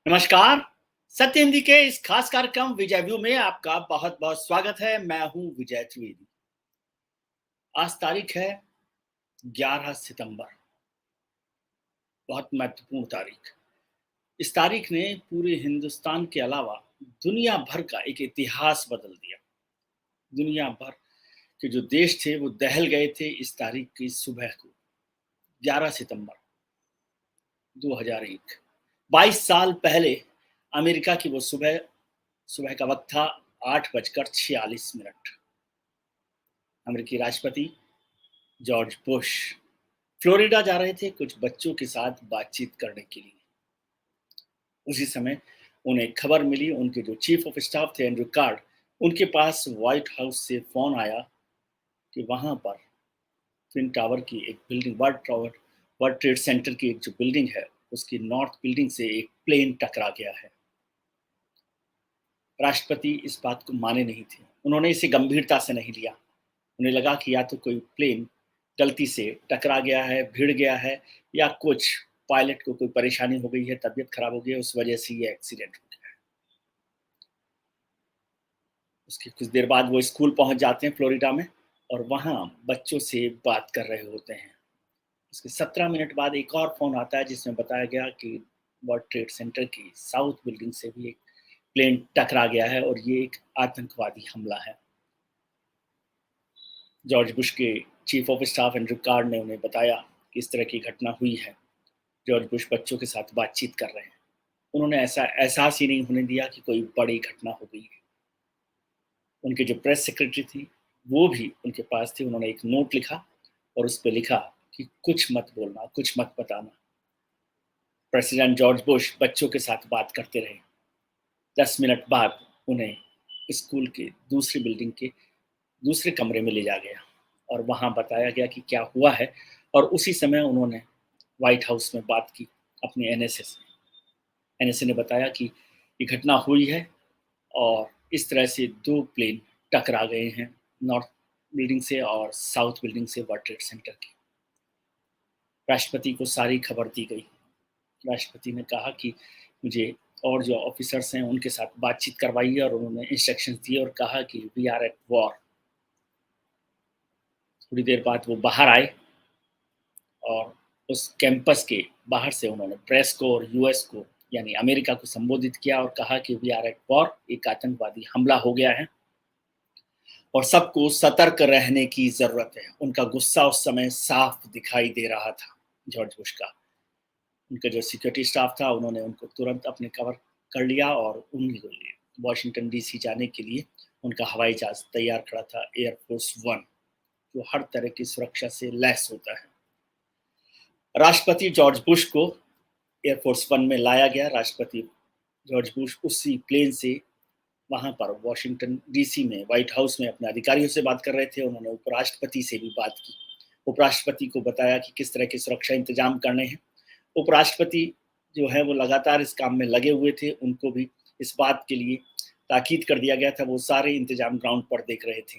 नमस्कार। सत्य हिंदी के इस खास कार्यक्रम विजय व्यू में आपका बहुत बहुत स्वागत है। मैं हूं विजय त्रिवेदी। आज तारीख है 11 सितंबर। बहुत महत्वपूर्ण तारीख। इस तारीख ने पूरे हिंदुस्तान के अलावा दुनिया भर का एक इतिहास बदल दिया। दुनिया भर के जो देश थे वो दहल गए थे इस तारीख की सुबह को। 11 सितंबर 2001, 22 साल पहले अमेरिका की वो सुबह सुबह का वक्त था 8:46। अमेरिकी राष्ट्रपति जॉर्ज बुश फ्लोरिडा जा रहे थे कुछ बच्चों के साथ बातचीत करने के लिए। उसी समय उन्हें खबर मिली, उनके जो चीफ ऑफ स्टाफ थे एंड्रू कार्ड, उनके पास व्हाइट हाउस से फोन आया कि वहां पर ट्विन टावर की एक बिल्डिंग, वर्ल्ड ट्रेड सेंटर की एक जो बिल्डिंग है उसकी नॉर्थ बिल्डिंग से एक प्लेन टकरा गया है। राष्ट्रपति इस बात को माने नहीं थे, उन्होंने इसे गंभीरता से नहीं लिया। उन्हें लगा कि या तो कोई प्लेन गलती से टकरा गया है, भिड़ गया है, या कुछ पायलट को कोई परेशानी हो गई है, तबीयत खराब हो गई है, उस वजह से ये एक्सीडेंट हो गया है। उसके कुछ देर बाद वो स्कूल पहुंच जाते हैं फ्लोरिडा में और वहाँ बच्चों से बात कर रहे होते हैं। उसके 17 मिनट बाद एक और फ़ोन आता है जिसमें बताया गया कि वर्ल्ड ट्रेड सेंटर की साउथ बिल्डिंग से भी एक प्लेन टकरा गया है और ये एक आतंकवादी हमला है। जॉर्ज बुश के chief of staff Andrew card ने उन्हें बताया कि इस तरह की घटना हुई है। जॉर्ज बुश बच्चों के साथ बातचीत कर रहे हैं। उन्होंने ऐसा एहसास ही नहीं होने दिया कि कोई बड़ी घटना हो गई है। उनके जो प्रेस सेक्रेटरी थी वो भी उनके पास थी। उन्होंने एक नोट लिखा और उस पे लिखा कि कुछ मत बोलना, कुछ मत बताना। प्रेसिडेंट जॉर्ज बुश बच्चों के साथ बात करते रहे। 10 मिनट बाद उन्हें स्कूल के दूसरी बिल्डिंग के दूसरे कमरे में ले जा गया और वहाँ बताया गया कि क्या हुआ है। और उसी समय उन्होंने व्हाइट हाउस में बात की अपने एनएसए से। एनएसए ने बताया कि ये घटना हुई है और इस तरह से दो प्लेन टकरा गए हैं, नॉर्थ बिल्डिंग से और साउथ बिल्डिंग से वर्ल्ड ट्रेड सेंटर की। राष्ट्रपति को सारी खबर दी गई। राष्ट्रपति ने कहा कि मुझे और जो ऑफिसर्स हैं उनके साथ बातचीत करवाइए और उन्होंने इंस्ट्रक्शंस दिए और कहा कि वी आर एट वॉर। थोड़ी देर बाद वो बाहर आए और उस कैंपस के बाहर से उन्होंने प्रेस को और यूएस को यानी अमेरिका को संबोधित किया और कहा कि वी आर एट वॉर, एक आतंकवादी हमला हो गया है और सबको सतर्क रहने की जरूरत है। उनका गुस्सा उस समय साफ दिखाई दे रहा था जॉर्ज बुश का। उनका जो सिक्योरिटी स्टाफ था उन्होंने उनको तुरंत अपने कवर कर लिया और उनके लिए वाशिंगटन डीसी जाने के लिए उनका हवाई जहाज तैयार खड़ा था, एयरफोर्स वन, जो हर तरह की सुरक्षा से लैस होता है। राष्ट्रपति जॉर्ज बुश को एयरफोर्स वन में लाया गया। राष्ट्रपति जॉर्ज बुश उसी प्लेन से वहां पर वाशिंगटन डीसी में व्हाइट हाउस में अपने अधिकारियों से बात कर रहे थे। उन्होंने उपराष्ट्रपति से भी बात की। उपराष्ट्रपति को बताया कि किस तरह के सुरक्षा इंतजाम करने हैं। उपराष्ट्रपति जो है वो लगातार इस काम में लगे हुए थे। उनको भी इस बात के लिए ताकीद कर दिया गया था, वो सारे इंतजाम ग्राउंड पर देख रहे थे।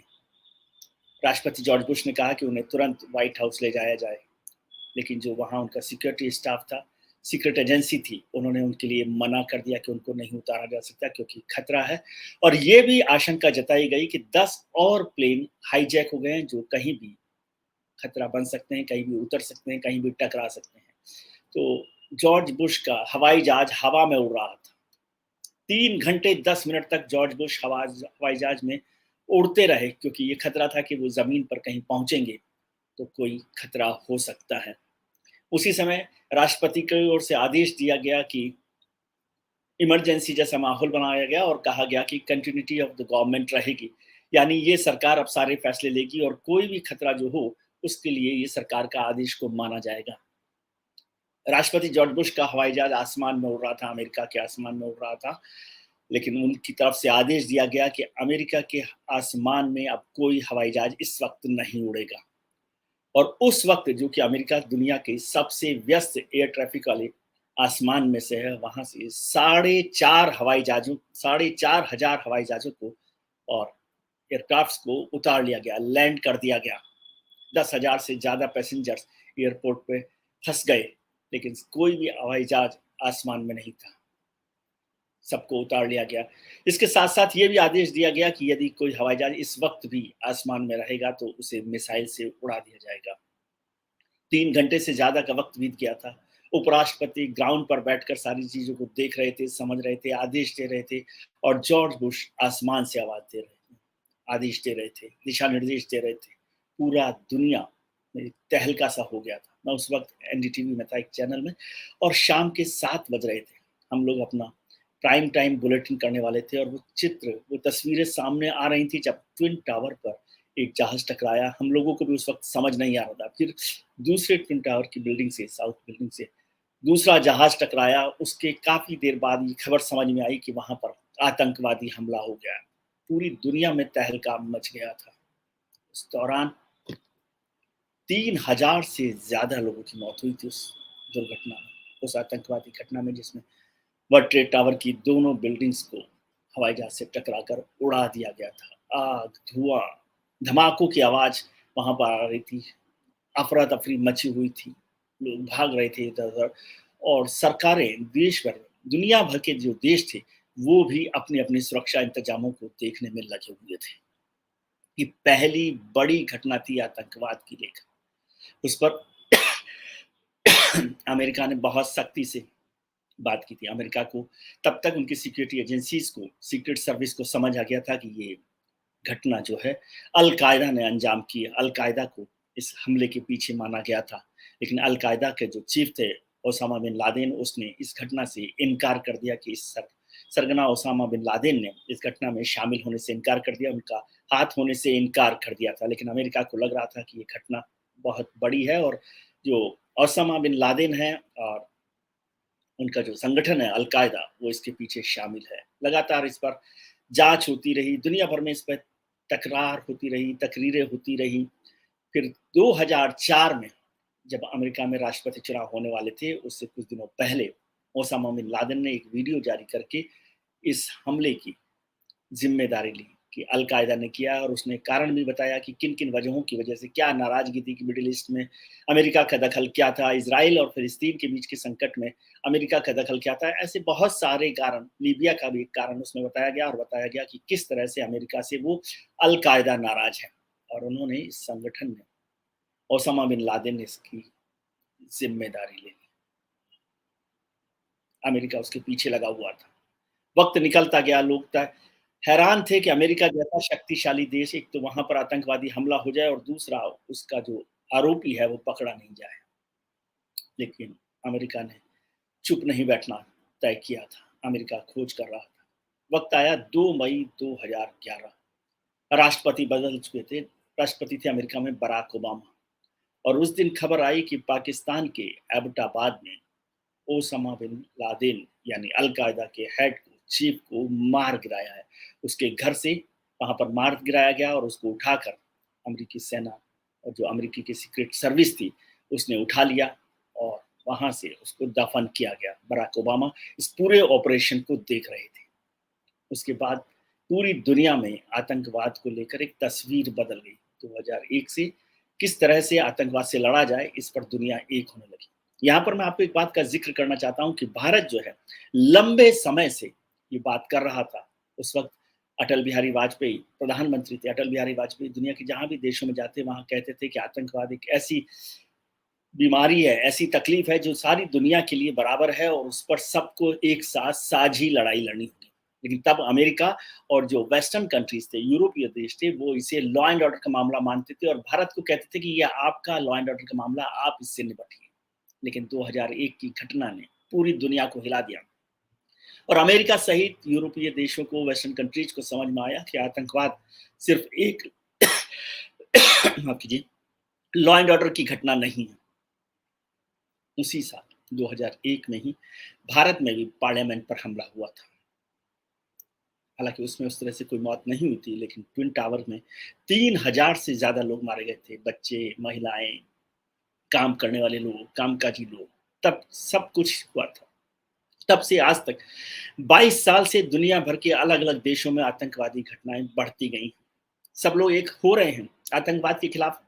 राष्ट्रपति जॉर्ज बुश ने कहा कि उन्हें तुरंत व्हाइट हाउस ले जाया जाए, लेकिन जो वहाँ उनका सिक्योरिटी स्टाफ था, सीक्रेट एजेंसी थी, उन्होंने उनके लिए मना कर दिया कि उनको नहीं उतारा जा सकता क्योंकि खतरा है। और ये भी आशंका जताई गई कि 10 और प्लेन हाईजैक हो गए हैं जो कहीं भी खतरा बन सकते हैं, कहीं भी उतर सकते हैं, कहीं भी टकरा सकते हैं। तो जॉर्ज बुश का हवाई जहाज हवा में उड़ रहा था। 3 घंटे 10 मिनट तक जॉर्ज बुश हवाई जहाज में उड़ते रहे क्योंकि ये खतरा था कि वो जमीन पर कहीं पहुंचेंगे तो कोई खतरा हो सकता है। उसी समय राष्ट्रपति की ओर से आदेश दिया गया कि इमरजेंसी जैसा माहौल बनाया गया और कहा गया कि कंटिन्यूटी ऑफ द गवर्नमेंट रहेगी, यानी ये सरकार अब सारे फैसले लेगी और कोई भी खतरा जो हो उसके लिए ये सरकार का आदेश को माना जाएगा। राष्ट्रपति जॉर्ज बुश का हवाई जहाज आसमान में उड़ रहा था, अमेरिका के आसमान में उड़ रहा था, लेकिन उनकी तरफ से आदेश दिया गया कि अमेरिका के आसमान में अब कोई हवाई जहाज इस वक्त नहीं उड़ेगा। और उस वक्त जो कि अमेरिका दुनिया के सबसे व्यस्त एयर ट्रैफिक वाले आसमान में से है, वहां से 4,500 हवाई जहाजों को और एयरक्राफ्ट को उतार लिया गया, लैंड कर दिया गया। 10,000 से ज्यादा पैसेंजर्स एयरपोर्ट पे फंस गए, लेकिन कोई भी हवाई जहाज आसमान में नहीं था। सबको उतार लिया गया। इसके साथ-साथ ये भी आदेश दिया गया कि यदि कोई हवाई जहाज़ इस वक़्त भी आसमान में रहेगा तो उसे मिसाइल से उड़ा दिया जाएगा। 3 घंटे से ज़्यादा का वक़्त बीत गया था। उपराष्ट्रपति ग्राउंड पर बैठकर सारी चीज़ों को देख रहे थे, समझ रहे थे, आदेश दे रहे थे और जॉर्ज बुश आसमान से आवाज़ दे रहे थे, आदेश दे रहे थे, दिशा-निर्देश दे रहे थे। पूरा दुनिया में तहलका-सा हो गया था। मैं उस वक़्त एनडीटीवी में था एक चैनल में और शाम के 7 बज रहे थे। हम लोग अपना प्राइम टाइम बुलेटिन करने वाले थे और वो चित्र, वो तस्वीरें सामने आ रही थी जब ट्विन टावर पर एक जहाज़ टकराया। हम लोगों को भी उस वक़्त समझ नहीं आ रहा था। फिर दूसरे ट्विन टावर की बिल्डिंग से, साउथ बिल्डिंग से दूसरा जहाज़ टकराया। उसके काफ़ी देर बाद ये खबर समझ में आई कि वहाँ पर आतंकवादी हमला हो गया। पूरी दुनिया में तहलका मच गया था। उस दौरान 3000 से ज़्यादा लोगों की मौत हुई थी उस दुर्घटना में, उस आतंकवादी घटना में जिसमें वर्ल्ड ट्रेड टावर की दोनों बिल्डिंग्स को हवाई जहाज से टकराकर उड़ा दिया गया था। आग, धुआं, धमाकों की आवाज़ वहाँ पर आ रही थी। अफरा-तफरी मची हुई थी। लोग भाग रहे थे इधर-उधर और सरकारें देश भर, दुनिया भर के जो देश थे, वो भी अपने-अपने सुरक्षा इंतजामों को देखने में लगे हुए थे। ये पहली बड़ी घटना थी आतंकवाद की लेकर। उस पर अमेरिका ने बहुत सख्ती से बात की थी। अमेरिका को तब तक उनकी सिक्योरिटी एजेंसीज़ को, सीक्रेट सर्विस को समझ आ गया था कि ये घटना जो है अल-कायदा ने अंजाम की है। अल-कायदा को इस हमले के पीछे माना गया था। लेकिन अल-कायदा के जो चीफ थे ओसामा बिन लादेन, उसने इस घटना से इनकार कर दिया कि इस सरगना ओसामा बिन लादेन ने इस घटना में शामिल होने से इनकार कर दिया, उनका हाथ होने से इनकार कर दिया था। लेकिन अमेरिका को लग रहा था कि ये घटना बहुत बड़ी है और जो ओसामा बिन लादेन है और उनका जो संगठन है अल-कायदा, वो इसके पीछे शामिल है। लगातार इस पर जाँच होती रही, दुनिया भर में इस पे तकरार होती रही, तकरीरें होती रही। फिर 2004 में जब अमेरिका में राष्ट्रपति चुनाव होने वाले थे, उससे कुछ दिनों पहले ओसामा बिन लादेन ने एक वीडियो जारी करके इस हमले की ज़िम्मेदारी ली कि अल-कायदा ने किया और उसने कारण भी बताया कि किन-किन वजहों की वजह से क्या नाराज़गी थी कि मिडल ईस्ट में अमेरिका का दखल क्या था, इज़राइल और फ़िलिस्तीन के बीच के संकट में अमेरिका का दखल क्या था। ऐसे बहुत सारे कारण, लीबिया का भी एक कारण उसमें बताया गया और बताया गया कि किस तरह से अमेरिका से वो अल-कायदा नाराज़ है और उन्होंने इस संगठन में ओसामा बिन लादेन ने इसकी ज़िम्मेदारी ले ली। अमेरिका उसके पीछे लगा हुआ था। वक़्त निकलता गया, लोग त हैरान थे कि अमेरिका जैसा शक्तिशाली देश, एक तो वहाँ पर आतंकवादी हमला हो जाए और दूसरा उसका जो आरोपी है वो पकड़ा नहीं जाए। लेकिन अमेरिका ने चुप नहीं बैठना तय किया था। अमेरिका खोज कर रहा था। वक़्त आया 2 मई 2011, राष्ट्रपति बदल चुके थे। राष्ट्रपति थे अमेरिका में बराक ओबामा और उस दिन खबर आई कि पाकिस्तान के एबटाबाद में ओसामा बिन लादेन यानी अल-कायदा के हेड को, चीफ को मार गिराया है। उसके घर से वहाँ पर मार गिराया गया और उसको उठाकर अमेरिकी सेना और जो अमेरिकी की सीक्रेट सर्विस थी, उसने उठा लिया और वहाँ से उसको दफन किया गया। बराक ओबामा इस पूरे ऑपरेशन को देख रहे थे। उसके बाद पूरी दुनिया में आतंकवाद को लेकर एक तस्वीर बदल गई। 2001 से किस तरह से आतंकवाद से लड़ा जाए, इस पर दुनिया एक होने लगी। यहाँ पर मैं आपको एक बात का ज़िक्र करना चाहता हूँ कि भारत जो है, लंबे समय से ये बात कर रहा था। उस वक़्त अटल बिहारी वाजपेयी प्रधानमंत्री थे। अटल बिहारी वाजपेयी दुनिया के जहाँ भी देशों में जाते, वहाँ कहते थे कि आतंकवाद एक ऐसी बीमारी है, ऐसी तकलीफ है जो सारी दुनिया के लिए बराबर है और उस पर सबको एक साथ साझी लड़ाई लड़नी होगी। लेकिन तब अमेरिका और जो वेस्टर्न कंट्रीज़ थे, यूरोपीय देश थे, वो इसे लॉ एंड ऑर्डर का मामला मानते थे और भारत को कहते थे कि ये आपका लॉ एंड ऑर्डर का मामला, आप इससे निपटिए। लेकिन 2001 की घटना ने पूरी दुनिया को हिला दिया और अमेरिका सहित यूरोपीय देशों को, वेस्टर्न कंट्रीज़ को समझ में आया कि आतंकवाद सिर्फ़ एक माफ़ कीजिए, लॉ एंड ऑर्डर की घटना नहीं है। उसी साल 2001 में ही भारत में भी पार्लियामेंट पर हमला हुआ था। हालाँकि उसमें उस तरह से कोई मौत नहीं हुई थी, लेकिन ट्विन टावर में 3000 से ज़्यादा लोग मारे गए थे। बच्चे, महिलाएँ, काम करने वाले लोग, कामकाजी लोग, तब सब कुछ हुआ था। तब से आज तक 22 साल से दुनिया भर के अलग-अलग देशों में आतंकवादी घटनाएँ बढ़ती गई। सब लोग एक हो रहे हैं। आतंकवाद के खिलाफ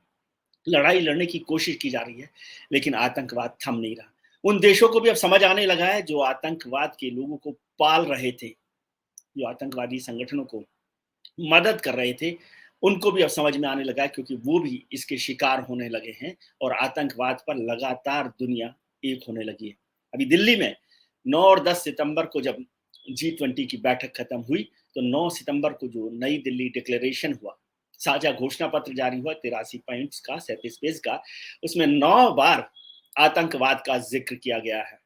लड़ाई लड़ने की कोशिश की जा रही है, लेकिन आतंकवाद थम नहीं रहा। उन देशों को भी अब समझ आने लगा है जो आतंकवाद के लोगों को पाल रहे थे, जो आतंकवादी संगठनों को मदद कर रहे थे, उनको भी अब समझ में आने लगा है, क्योंकि वो भी इसके शिकार होने लगे हैं और आतंकवाद पर लगातार दुनिया एक होने लगी है। अभी दिल्ली में 9 और 10 सितंबर को जब G20 की बैठक खत्म हुई, तो 9 सितंबर को जो नई दिल्ली डिक्लेरेशन हुआ, साझा घोषणा पत्र जारी हुआ 83 पॉइंट्स का, 37 पेज का, उसमें 9 बार आतंकवाद का जिक्र किया गया है।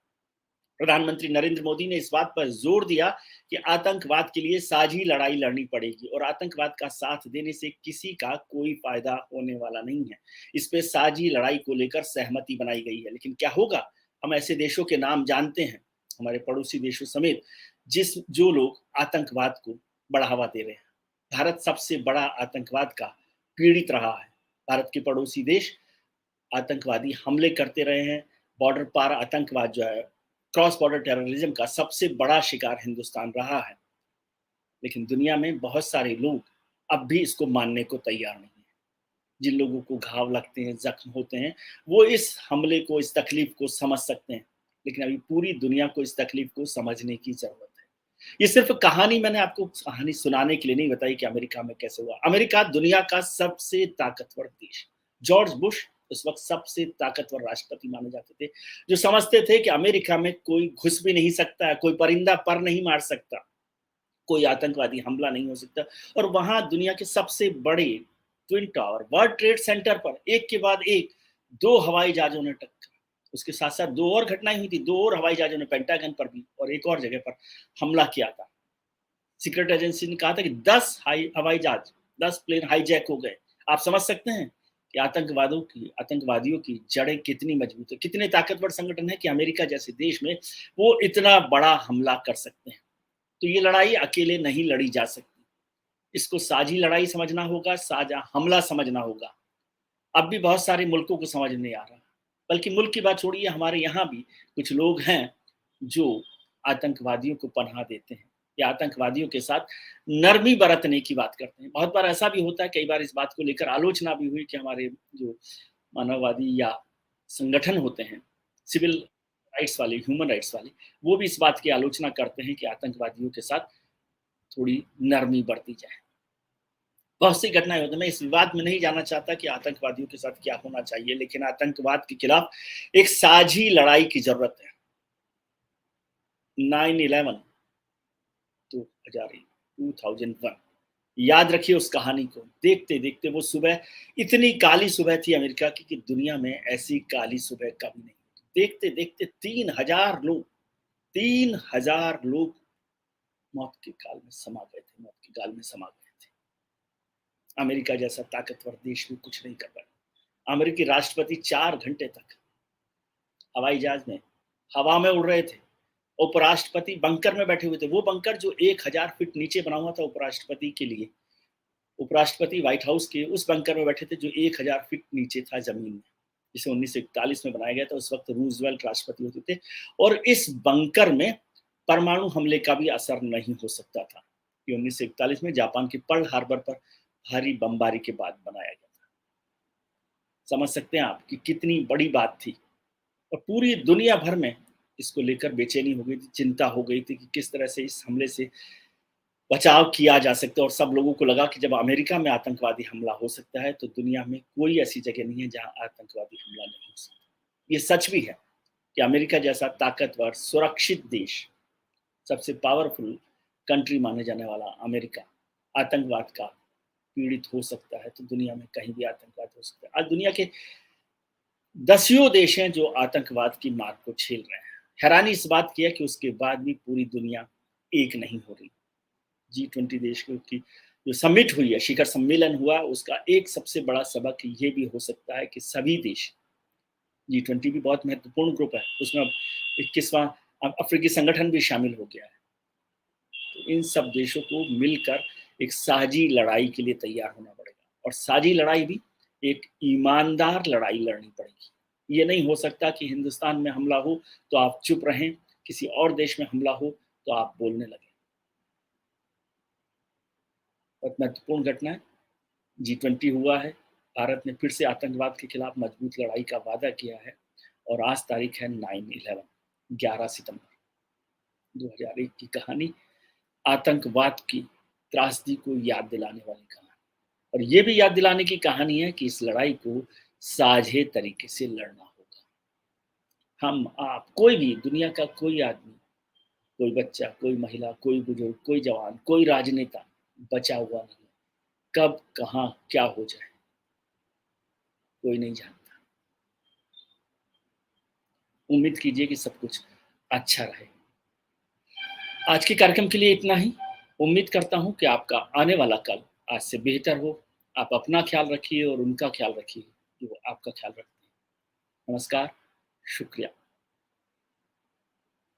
प्रधानमंत्री नरेंद्र मोदी ने इस बात पर जोर दिया कि आतंकवाद के लिए साझी लड़ाई लड़नी पड़ेगी और आतंकवाद का साथ देने से किसी का कोई फायदा होने वाला नहीं है। इस पे साझी लड़ाई को लेकर सहमति बनाई गई है। लेकिन क्या होगा? हम ऐसे देशों के नाम जानते हैं, हमारे पड़ोसी देशों समेत, जो लोग आतंकवाद को बढ़ावा दे रहे हैं। भारत सबसे बड़ा आतंकवाद का पीड़ित रहा है। भारत के पड़ोसी देश आतंकवादी हमले करते रहे हैं। बॉर्डर पार आतंकवाद जो है, क्रॉस बॉर्डर टेररिज्म का सबसे बड़ा शिकार हिंदुस्तान रहा है। लेकिन दुनिया में बहुत सारे लोग अब भी इसको मानने को तैयार नहीं है। जिन लोगों को घाव लगते हैं, जख्म होते हैं, वो इस हमले को, इस तकलीफ को समझ सकते हैं। लेकिन अभी पूरी दुनिया को इस तकलीफ को समझने की जरूरत है। ये सिर्फ कहानी, मैंने आपको कहानी सुनाने के लिए नहीं बताई कि अमेरिका में कैसे हुआ। अमेरिका दुनिया का सबसे ताकतवर देश। जॉर्ज बुश उस वक्त सबसे ताकतवर राष्ट्रपति माने जाते थे, जो समझते थे कि अमेरिका में कोई घुस भी नहीं सकता है, कोई परिंदा पर नहीं मार सकता, कोई आतंकवादी हमला नहीं हो सकता। और वहां दुनिया के सबसे बड़े twin tower, world trade centre पर एक के बाद एक 2 हवाई जहाजों ने टक्कर। उसके साथ साथ 2 और घटनाएं हुई थी, 2 और हवाई जहाजों ने पेंटागन पर भी और एक और जगह पर हमला किया था। सीक्रेट एजेंसी ने कहा था कि 10 हवाई जहाज, 10 प्लेन हाईजैक हो गए। आप समझ सकते हैं कि आतंकवादियों की जड़ें कितनी मजबूत है, कितने ताकतवर संगठन है कि अमेरिका जैसे देश में वो इतना बड़ा हमला कर सकते हैं। तो ये लड़ाई अकेले नहीं लड़ी जा सकती, इसको साझी लड़ाई समझना होगा, साझा हमला समझना होगा। अब भी बहुत सारे मुल्कों को समझ नहीं आ रहा, बल्कि मुल्क की बात छोड़िए, हमारे यहाँ भी कुछ लोग हैं जो आतंकवादियों को पनाह देते हैं या आतंकवादियों के साथ नरमी बरतने की बात करते हैं। बहुत बार ऐसा भी होता है, कई बार इस बात को लेकर आलोचना भी हुई कि हमारे जो मानववादी या संगठन होते हैं, सिविल राइट्स वाले, ह्यूमन राइट्स वाले, वो भी इस बात की आलोचना करते हैं कि आतंकवादियों के साथ थोड़ी नरमी बरती जाए। बहुत सी घटनाएं होती हैं। मैं इस विवाद में नहीं जाना चाहता कि आतंकवादियों के साथ क्या होना चाहिए, लेकिन आतंकवाद के खिलाफ एक साझी लड़ाई की जरूरत है। 9/11 2001, याद रखिए उस कहानी को। देखते देखते वो सुबह, इतनी काली सुबह थी अमेरिका की कि दुनिया में ऐसी काली सुबह कभी नहीं। देखते देखते 3,000 लोग मौत के काल में समा गए थे, मौत के गाल में समा गए थे। अमेरिका जैसा ताकतवर देश भी कुछ नहीं कर पाया। अमेरिकी राष्ट्रपति 4 घंटे तक हवाई जहाज में हवा में उड़ रहे थे। उपराष्ट्रपति बंकर में बैठे हुए थे, वो बंकर जो 1000 फीट नीचे बना हुआ था उपराष्ट्रपति के लिए। उपराष्ट्रपति व्हाइट हाउस के उस बंकर में बैठे थे जो 1000 फीट नीचे था जमीन में, जिसे 1941 में बनाया गया था। उस वक्त रूजवेल्ट राष्ट्रपति होते थे और इस बंकर में परमाणु हमले का भी असर नहीं हो सकता था। ये 1941 में जापान के पर्ल हार्बर पर भारी बमबारी के बाद बनाया गया था। समझ सकते हैं आप कि कितनी बड़ी बात थी। और पूरी दुनिया भर में इसको लेकर बेचैनी हो गई थी, चिंता हो गई थी कि किस तरह से इस हमले से बचाव किया जा सकता है। और सब लोगों को लगा कि जब अमेरिका में आतंकवादी हमला हो सकता है, तो दुनिया में कोई ऐसी जगह नहीं है जहां आतंकवादी हमला नहीं हो सकता। ये सच भी है कि अमेरिका जैसा ताकतवर, सुरक्षित देश, सबसे पावरफुल कंट्री माने जाने वाला अमेरिका आतंकवाद का पीड़ित हो सकता है, तो दुनिया में कहीं भी आतंकवाद हो सकता है। आज दुनिया के दसियों देश हैं जो आतंकवाद की मार को झेल रहे हैं। हैरानी इस बात की है कि उसके बाद भी पूरी दुनिया एक नहीं हो रही। G20 देश की जो समिट हुई है, शिखर सम्मेलन हुआ, उसका एक सबसे बड़ा सबक ये भी हो सकता है कि सभी देश, G20 भी बहुत महत्वपूर्ण ग्रुप है, उसमें अब 21वां अफ्रीकी संगठन भी शामिल हो गया है। तो इन सब देशों को मिलकर एक साझी लड़ाई के लिए तैयार होना पड़ेगा, और साझी लड़ाई भी एक ईमानदार लड़ाई लड़नी पड़ेगी। ये नहीं हो सकता कि हिंदुस्तान में हमला हो तो आप चुप रहें, किसी और देश में हमला हो तो आप बोलने लगें। बहुत महत्वपूर्ण घटना है। G20 हुआ है, भारत ने फिर से आतंकवाद के खिलाफ मजबूत लड़ाई का वादा किया है। और आज तारीख है 9/11, 11 सितंबर 2001 की कहानी, आतंकवाद की त्रासदी को याद दिलाने वाली कहानी। और ये भी याद दिलाने की कहानी है कि इस लड़ाई को साझे तरीके से लड़ना होगा। हम, आप, कोई भी, दुनिया का कोई आदमी, कोई बच्चा, कोई महिला, कोई बुजुर्ग, कोई जवान, कोई राजनेता बचा हुआ नहीं है। कब, कहाँ, क्या हो जाए, कोई नहीं जानता। उम्मीद कीजिए कि सब कुछ अच्छा रहे। आज के कार्यक्रम के लिए इतना ही। उम्मीद करता हूँ कि आपका आने वाला कल आज से बेहतर हो। आप अपना ख्याल रखिए और उनका ख्याल रखिए, जो आपका ख्याल रखते हैं। नमस्कार, शुक्रिया।